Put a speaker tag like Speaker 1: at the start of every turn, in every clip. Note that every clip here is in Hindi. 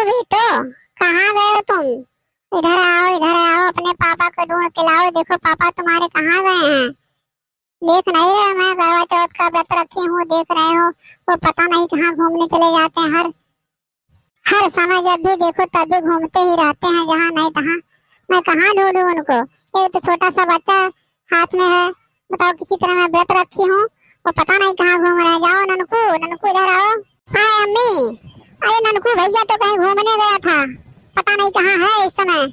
Speaker 1: बेटो, कहाँ गए हो तुम? इधर आओ, इधर आओ, अपने पापा को ढूंढ के लाओ। देखो पापा तुम्हारे कहाँ गए हैं। देख नहीं रहे, मैं करवा चौथ का व्रत रखी हूँ, देख रहे हो। वो पता नहीं कहाँ घूमने चले जाते हैं। हर हर समय जब भी देखो तब भी घूमते ही रहते हैं, जहाँ नहीं तहाँ। मैं कहाँ ढूंढूं उनको? एक तो छोटा सा बच्चा हाथ में है। बताओ, किसी तरह मैं व्रत रखी हूँ, वो पता नहीं कहाँ घूम रहे हैं। जाओ ननकू, ननकू इधर आओ। हाँ अम्मी। अरे ननकू भैया तो कहीं घूमने गया था, पता नहीं कहाँ है इस समय।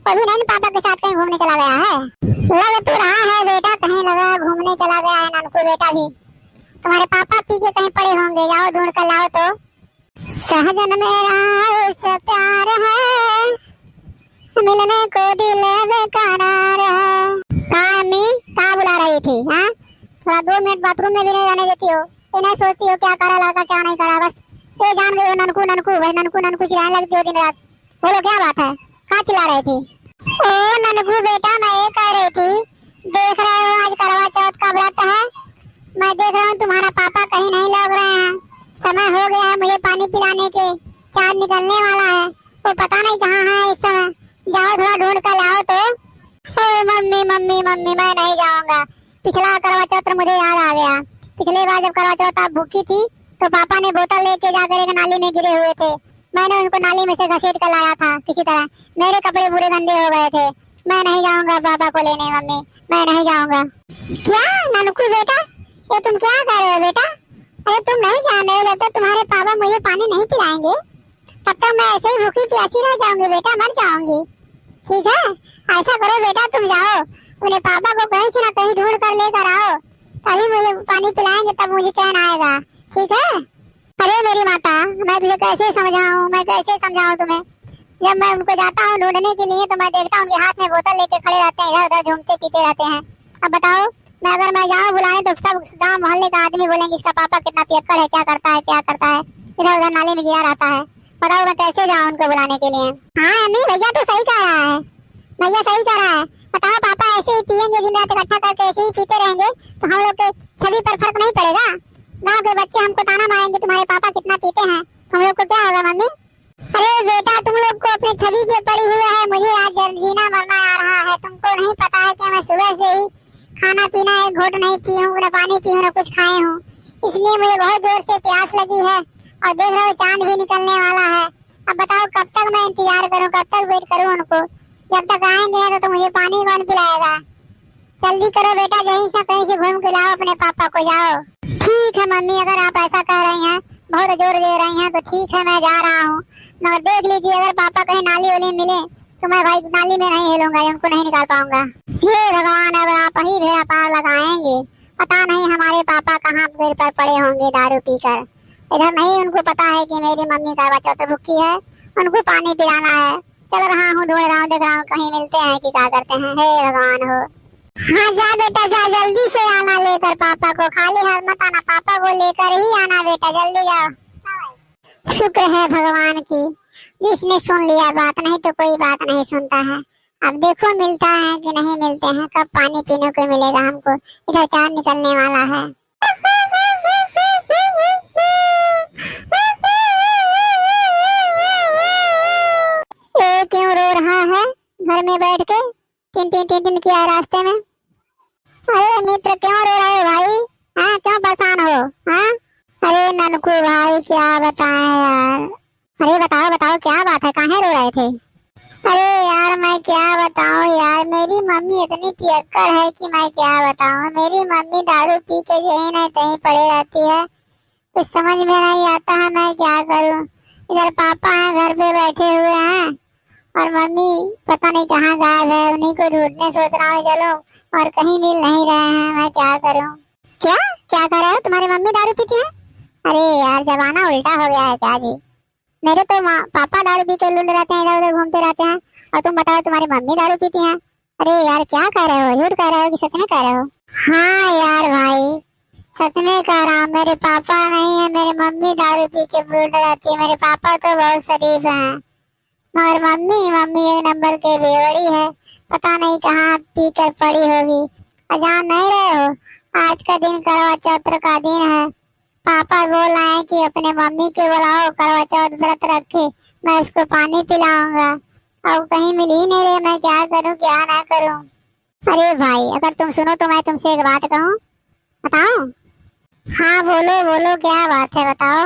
Speaker 1: वो भी नहीं पापा के साथ कहीं घूमने चला गया है। लग तो रहा है बेटा कहीं लगा घूमने चला गया है ननकू बेटा भी। तुम्हारे पापा पी के कहीं पड़े होंगे, जाओ ढूंढ कर लाओ तो। सहजन मेरा उससे प्यार है, मिलने को दिल बेकरार है। कहाँ अम्मी, कहाँ बुला रही थी? हाँ, थोड़ा 2 मिनट बाथरूम में भी नहीं जाने देती हो। ये नहीं सोचती हो क्या करा लड़का क्या नहीं करा, बस ये जान गई हो ननकू ननकू। भाई ननकू ननकू चिल्लाने लगती हो दिन रात। बोलो क्या बात है, कहाँ चिल्ला रही थी? ओ ननकू बेटा, मैं ये कह रही थी, देख रहे हो आज करवा चौथ का व्रत है। मैं देख रहा हूँ तुम्हारा पापा कहीं नहीं लग रहे हैं। समय हो गया है मुझे पानी पिलाने के, चाँद निकलने वाला है। वो पता नहीं कहाँ है इस समय। जाओ थोड़ा ढूंढ कर लाओ तो। मम्मी मम्मी मम्मी, मैं नहीं जाऊंगा। पिछला करवा चौथ मुझे याद आ गया। पिछले बार जब करवा चौथ आप भूखी थी तो पापा ने बोतल लेके जाकर एक नाली में गिरे हुए थे। मैंने उनको नाली में से घसीट कर लाया था किसी तरह। मेरे कपड़े पूरे गंदे हो गए थे। मैं नहीं जाऊंगा पापा को लेने मम्मी, मैं नहीं जाऊंगा। क्या ननकू बेटा, ये तुम क्या कर रहे हो बेटा? अरे तुम नहीं जान रहे हो, जब तक तुम्हारे पापा मुझे पानी नहीं पिलाएंगे तब तक मैं ऐसे ही भूखी प्यासी रह जाऊंगी बेटा, मर जाऊंगी। ठीक है, ऐसा करो बेटा, तुम जाओ अपने पापा को कहीं से ना कहीं ढूंढ कर लेकर आओ, तभी मुझे पानी पिलाएंगे, तब मुझे चैन आएगा। ठीक है? अरे मेरी माता, मैं तुझे कैसे समझाऊं, मैं कैसे समझाऊं तुम्हें? जब मैं उनको जाता हूँ ढूंढने के लिए तो मैं देखता हूँ उनके हाथ में बोतल लेके खड़े रहते हैं, इधर उधर घूमते पीते रहते हैं। अब बताओ, मैं अगर मैं जाऊँ बुलाने तो सब गाँव मोहल्ले का आदमी बोलेंगे इसका पापा कितना पियक्कड़ है, क्या करता है क्या करता है, इधर उधर नाले में गिरा रहता है। बताओ मैं कैसे जाऊँ उनको बुलाने के लिए? हाँ अम्मी, भैया तो सही कह रहा है, भैया सही कह रहा है। बताओ पापा ऐसे ही पियेंगे, दिन रात इकट्ठा करके ऐसे ही पीते रहेंगे तो हम लोग के छवि पर फर्क नहीं पड़ेगा। गाँव के बच्चे हमको ताना मारेंगे तुम्हारे पापा कितना पीते हैं, हम लोग को क्या होगा मम्मी? अरे बेटा, तुम लोग को अपनी छवि पे पड़ी हुई है, मुझे आज जीना मरना आ रहा है। तुमको नहीं पता है कि मैं सुबह से ही खाना पीना एक घोट नहीं पी हूँ, न पानी पी हूँ, न कुछ खाए हूँ। इसलिए मुझे बहुत जोर से प्यास लगी है और देख रहे हो चांद भी निकलने वाला है। अब बताओ कब तक मैं इंतजार करूँ, कब तक वेट करूँ उनको? जब तक आएंगे तो मुझे पानी कौन पिलाएगा? जल्दी करो बेटा, कहीं से कहीं से घूम के लाओ अपने पापा को, जाओ। ठीक है मम्मी, अगर आप ऐसा कह रही हैं, बहुत जोर दे रही हैं तो ठीक है, मैं जा रहा हूँ। मगर देख लीजिए, अगर पापा कहीं नाली वाली मिले तो मैं भाई नाली में नहीं हिलूंगा, उनको नहीं निकाल पाऊंगा। हे भगवान, अब आप ही भेड़ा पार लगाएंगे। पता नहीं हमारे पापा कहाँ पेड़ पर पड़े होंगे दारू पीकर। इधर नहीं उनको पता है कि मेरी मम्मी करवा चौथ भूखी है, उनको पानी पिलाना है। चल रहा हूँ, ढूंढ रहा हूँ, देख रहा हूँ कहीं मिलते हैं कि क्या करते हैं। हे भगवान हो। हाँ जा बेटा जा, जल्दी से आना लेकर पापा को, खाली हाथ मत आना, पापा को लेकर ही आना बेटा, जल्दी जाओ। शुक्र है भगवान की, जिसने सुन लिया बात, नहीं तो कोई बात नहीं सुनता है। अब देखो मिलता है कि नहीं मिलते हैं, कब पानी पीने को मिलेगा हमको, इधर चांद निकलने वाला है। ये क्यों रो रहा है घर में बैठ के? टिन टिन टिन टिन किया रास्ते में। अरे मित्र क्यों रो रहे हो भाई? हाँ क्यों परेशान हो? हाँ अरे ननकू भाई क्या बताएं यार। अरे बताओ बताओ क्या बात है, काहे रो रहे थे? अरे यार मैं क्या बताऊं यार, मेरी मम्मी इतनी पियक्कड़ है कि मैं क्या बताऊं। मेरी मम्मी दारू पी के यहीं नहीं कहीं पड़े रहती है, कुछ समझ में नहीं आता है मैं क्या करूं। इधर पापा हैं घर पे बैठे हुए हैं और मम्मी पता नहीं कहाँ गायब है, उन्हीं को ढूंढने सोच रहा हूँ चलो, और कहीं मिल नहीं रहे हैं, मैं क्या करूं। क्या क्या कर रहे हो? तुम्हारी मम्मी दारू पीती है? अरे यार जमाना उल्टा हो गया है क्या जी। मेरे तो पापा दारू पी के लुंड रहते हैं, इधर उधर घूमते रहते हैं, और तुम बताओ तुम्हारी मम्मी दारू पीती हैं। अरे यार क्या कह रहे हो, झूठ कह रहे हो कि सच में कह रहे हो? हाँ यार भाई सच में कह रहा हूँ, मेरे पापा नहीं है, मेरी मम्मी दारू पी के लुंड रहती है। मेरे पापा तो बहुत शरीफ हैं, मगर मम्मी मम्मी एक नंबर के बेवड़ी है, पता नहीं कहाँ पी कर पड़ी होगी। जान नहीं रहे हो, आज का दिन करवा चौथ का दिन है, पापा बोल रहे हैं कि अपने मम्मी के बुलाओ, करवा चौथ व्रत रखे, मैं उसको पानी पिलाऊंगा। अब कहीं मिल ही नहीं रहे, मैं क्या करूं क्या ना करूं। अरे भाई अगर तुम सुनो तो मैं तुमसे एक बात कहूं, बताओ। हाँ बोलो बोलो, क्या बात है बताओ।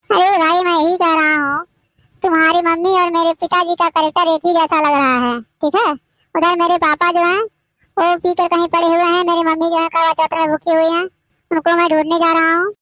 Speaker 1: अरे भाई मैं यही कह रहा हूँ, तुम्हारी मम्मी और मेरे पिताजी का कैरेक्टर एक ही जैसा लग रहा है, ठीक है। उधर मेरे पापा जो हैं वो पी कर कहीं पड़े हुए हैं, मेरी मम्मी जो है करवा चौथ में भूखी हुई है, उनको मैं ढूंढने जा रहा हूँ।